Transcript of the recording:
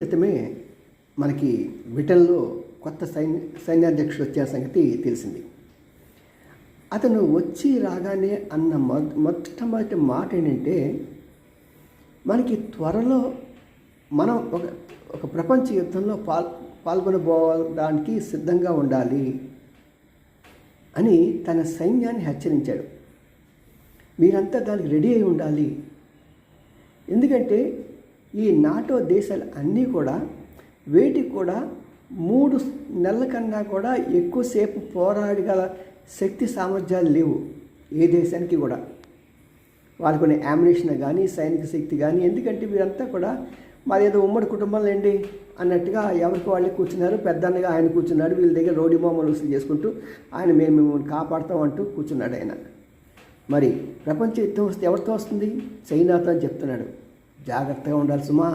క్రితమే మనకి బ్రిటన్లో కొత్త సైన్యాధ్యక్షుడు వచ్చే సంగతి తెలిసింది. అతను వచ్చి రాగానే అన్న మొట్టమొదటి మాట ఏంటంటే, మనకి త్వరలో మనం ఒక ప్రపంచ యుద్ధంలో పాల్గొనబోవడానికి సిద్ధంగా ఉండాలి అని తన సైన్యాన్ని హెచ్చరించాడు. మీరంతా దానికి రెడీ అయి ఉండాలి. ఎందుకంటే ఈ నాటో దేశాలు అన్నీ కూడా వేటికి కూడా 3 నెలల కన్నా కూడా ఎక్కువసేపు పోరాడగల శక్తి సామర్థ్యాలు లేవు ఏ దేశానికి కూడా. వాళ్ళకు కొన్ని యామ్యునిషన్ కానీ సైనిక శక్తి కానీ. ఎందుకంటే వీరంతా కూడా మాదేదో ఉమ్మడి కుటుంబంలో ఏంటి అన్నట్టుగా ఎవరికి వాళ్ళే కూర్చున్నారు. పెద్దన్నగా ఆయన కూర్చున్నాడు, వీళ్ళ దగ్గర రౌడీ మామూలు వసూలు చేసుకుంటూ ఆయన మేము కాపాడుతాం అంటూ కూర్చున్నాడు ఆయన. మరి ప్రపంచ యుద్ధం వస్తే ఎవరితో వస్తుంది? చైనాతో అని చెప్తున్నాడు. జాగ్రత్తగా ఉండాలి సుమా.